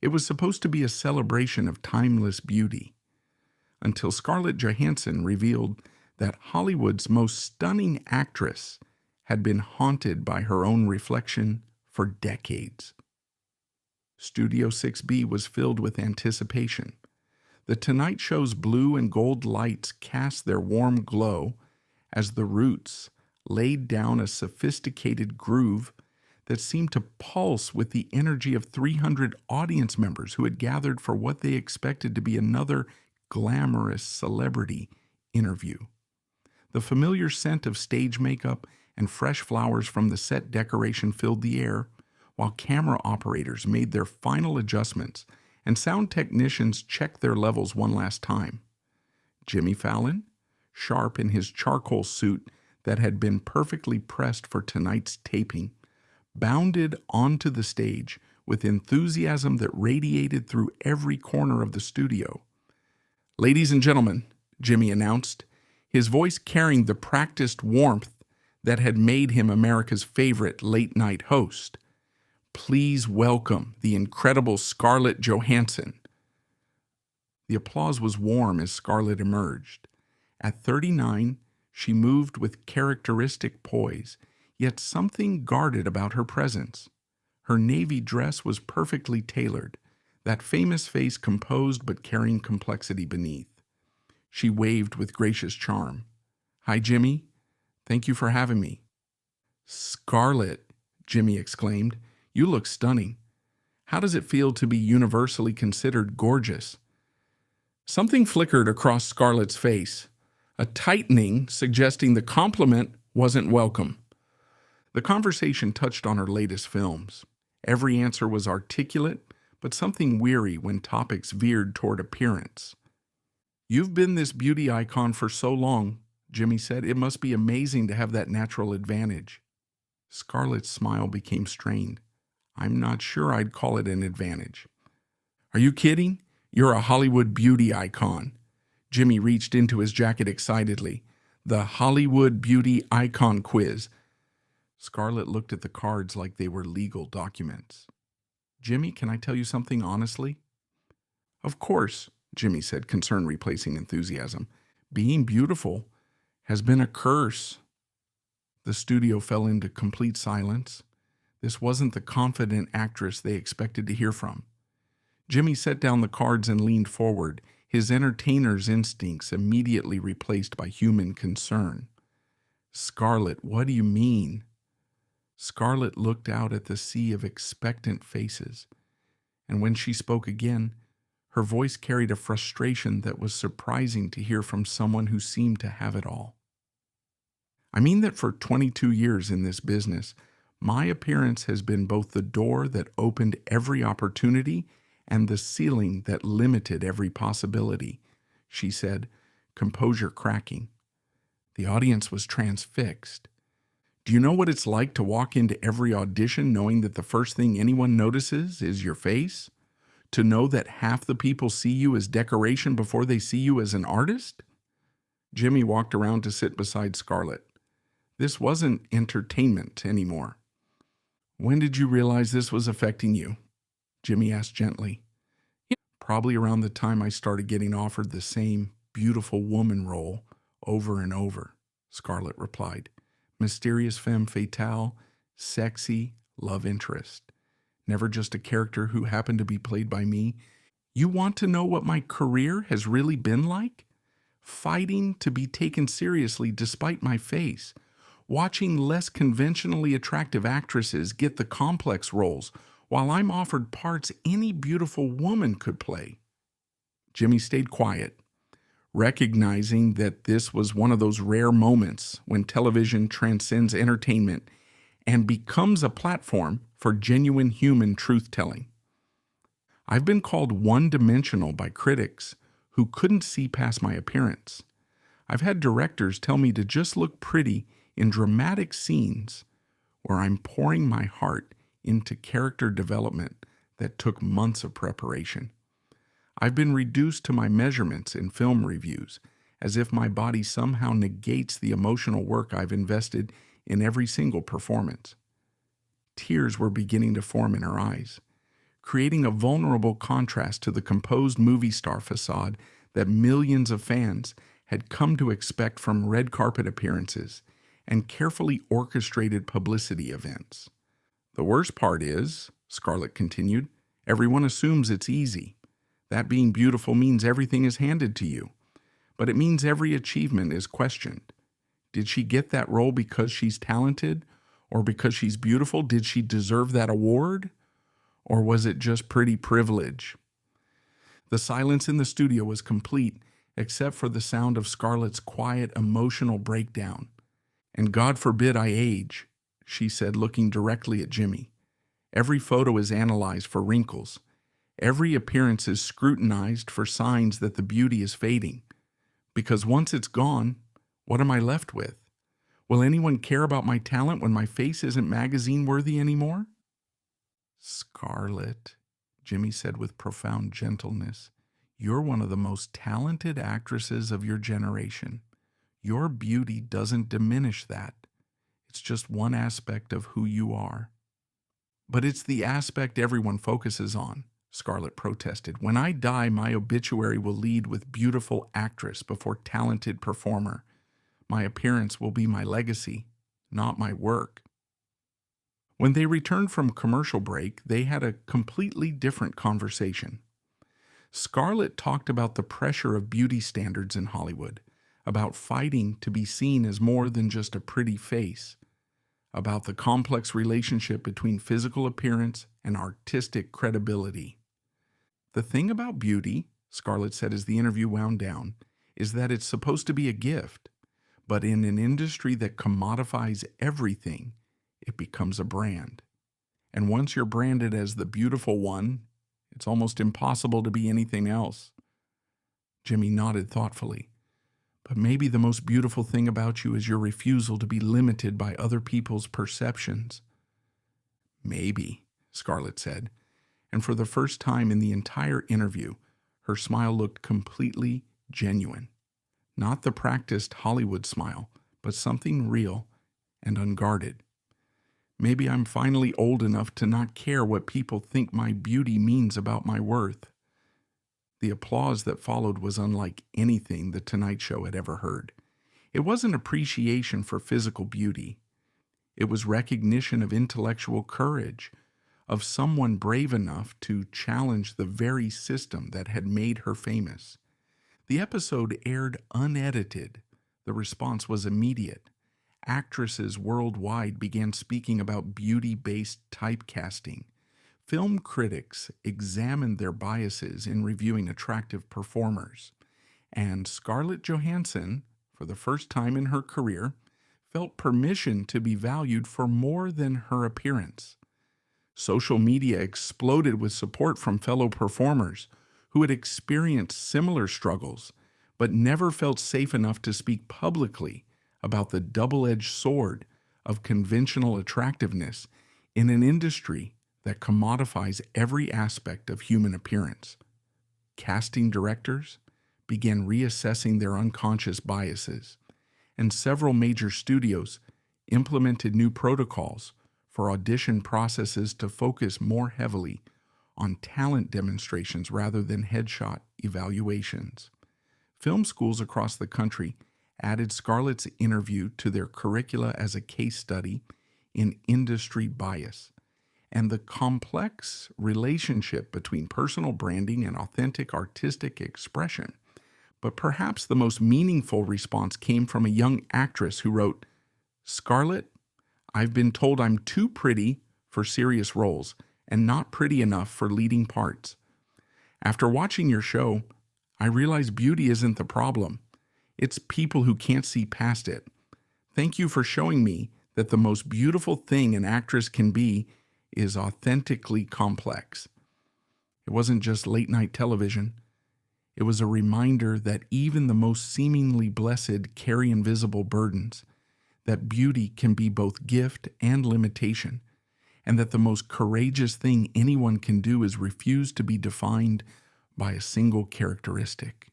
It was supposed to be a celebration of timeless beauty, until Scarlett Johansson revealed that Hollywood's most stunning actress had been haunted by her own reflection for decades. Studio 6B was filled with anticipation. The Tonight Show's blue and gold lights cast their warm glow as the Roots laid down a sophisticated groove that seemed to pulse with the energy of 300 audience members who had gathered for what they expected to be another glamorous celebrity interview. The familiar scent of stage makeup and fresh flowers from the set decoration filled the air, while camera operators made their final adjustments and sound technicians checked their levels one last time. Jimmy Fallon, sharp in his charcoal suit that had been perfectly pressed for tonight's taping, bounded onto the stage with enthusiasm that radiated through every corner of the studio. "Ladies and gentlemen," Jimmy announced, his voice carrying the practiced warmth that had made him America's favorite late-night host, "please welcome the incredible Scarlett Johansson." The applause was warm as Scarlett emerged. At 39, she moved with characteristic poise, yet something guarded about her presence. Her navy dress was perfectly tailored, that famous face composed but carrying complexity beneath. She waved with gracious charm. "Hi, Jimmy. Thank you for having me." "Scarlett," Jimmy exclaimed, "you look stunning. How does it feel to be universally considered gorgeous?" Something flickered across Scarlett's face, a tightening suggesting the compliment wasn't welcome. The conversation touched on her latest films. Every answer was articulate, but something weary when topics veered toward appearance. "You've been this beauty icon for so long," Jimmy said. "It must be amazing to have that natural advantage." Scarlett's smile became strained. "I'm not sure I'd call it an advantage." "Are you kidding? You're a Hollywood beauty icon." Jimmy reached into his jacket excitedly. "The Hollywood Beauty Icon Quiz." Scarlett looked at the cards like they were legal documents. "Jimmy, can I tell you something honestly?" "Of course," Jimmy said, concern replacing enthusiasm. "Being beautiful has been a curse." The studio fell into complete silence. This wasn't the confident actress they expected to hear from. Jimmy set down the cards and leaned forward, his entertainer's instincts immediately replaced by human concern. "Scarlett, what do you mean?" Scarlett looked out at the sea of expectant faces, and when she spoke again, her voice carried a frustration that was surprising to hear from someone who seemed to have it all. "I mean that for 22 years in this business, my appearance has been both the door that opened every opportunity and the ceiling that limited every possibility," she said, composure cracking. The audience was transfixed. "Do you know what it's like to walk into every audition knowing that the first thing anyone notices is your face? To know that half the people see you as decoration before they see you as an artist?" Jimmy walked around to sit beside Scarlett. This wasn't entertainment anymore. "When did you realize this was affecting you?" Jimmy asked gently. "Probably around the time I started getting offered the same beautiful woman role over and over," Scarlett replied. "Mysterious femme fatale, sexy love interest. Never just a character who happened to be played by me. You want to know what my career has really been like? Fighting to be taken seriously despite my face. Watching less conventionally attractive actresses get the complex roles, while I'm offered parts any beautiful woman could play." Jimmy stayed quiet, recognizing that this was one of those rare moments when television transcends entertainment and becomes a platform for genuine human truth-telling. "I've been called one-dimensional by critics who couldn't see past my appearance. I've had directors tell me to just look pretty in dramatic scenes where I'm pouring my heart into character development that took months of preparation. I've been reduced to my measurements in film reviews, as if my body somehow negates the emotional work I've invested in every single performance." Tears were beginning to form in her eyes. creating a vulnerable contrast to the composed movie star facade that millions of fans had come to expect from red carpet appearances and carefully orchestrated publicity events. The worst part is, Scarlett continued, everyone assumes it's easy. That being beautiful means everything is handed to you. But it means every achievement is questioned. Did she get that role because she's talented or because she's beautiful? Did she deserve that award? Or was it just pretty privilege? The silence in the studio was complete except for the sound of Scarlett's quiet, emotional breakdown. And God forbid I age, she said, looking directly at Jimmy. Every photo is analyzed for wrinkles. Every appearance is scrutinized for signs that the beauty is fading. Because once it's gone, what am I left with? Will anyone care about my talent when my face isn't magazine-worthy anymore? Scarlett, Jimmy said with profound gentleness, you're one of the most talented actresses of your generation. Your beauty doesn't diminish that. It's just one aspect of who you are. But it's the aspect everyone focuses on, Scarlett protested. When I die, my obituary will lead with beautiful actress before talented performer. My appearance will be my legacy, not my work. When they returned from commercial break, they had a completely different conversation. Scarlett talked about the pressure of beauty standards in Hollywood, about fighting to be seen as more than just a pretty face, about the complex relationship between physical appearance and artistic credibility. The thing about beauty, Scarlett said as the interview wound down, is that it's supposed to be a gift, but in an industry that commodifies everything, it becomes a brand. And once you're branded as the beautiful one, it's almost impossible to be anything else. Jimmy nodded thoughtfully. But maybe the most beautiful thing about you is your refusal to be limited by other people's perceptions. Maybe, Scarlett said, and for the first time in the entire interview, her smile looked completely genuine. Not the practiced Hollywood smile, but something real and unguarded. Maybe I'm finally old enough to not care what people think my beauty means about my worth. The applause that followed was unlike anything The Tonight Show had ever heard. It wasn't appreciation for physical beauty. It was recognition of intellectual courage, of someone brave enough to challenge the very system that had made her famous. The episode aired unedited. The response was immediate. Actresses worldwide began speaking about beauty-based typecasting. Film critics examined their biases in reviewing attractive performers. And Scarlett Johansson, for the first time in her career, felt permission to be valued for more than her appearance. Social media exploded with support from fellow performers who had experienced similar struggles, but never felt safe enough to speak publicly about the double-edged sword of conventional attractiveness in an industry that commodifies every aspect of human appearance. Casting directors began reassessing their unconscious biases, and several major studios implemented new protocols for audition processes to focus more heavily on talent demonstrations rather than headshot evaluations. Film schools across the country added Scarlett's interview to their curricula as a case study in industry bias and the complex relationship between personal branding and authentic artistic expression. But perhaps the most meaningful response came from a young actress who wrote, "Scarlett, I've been told I'm too pretty for serious roles and not pretty enough for leading parts. After watching your show, I realize beauty isn't the problem. It's people who can't see past it. Thank you for showing me that the most beautiful thing an actress can be is authentically complex." It wasn't just late-night television. It was a reminder that even the most seemingly blessed carry invisible burdens, that beauty can be both gift and limitation, and that the most courageous thing anyone can do is refuse to be defined by a single characteristic.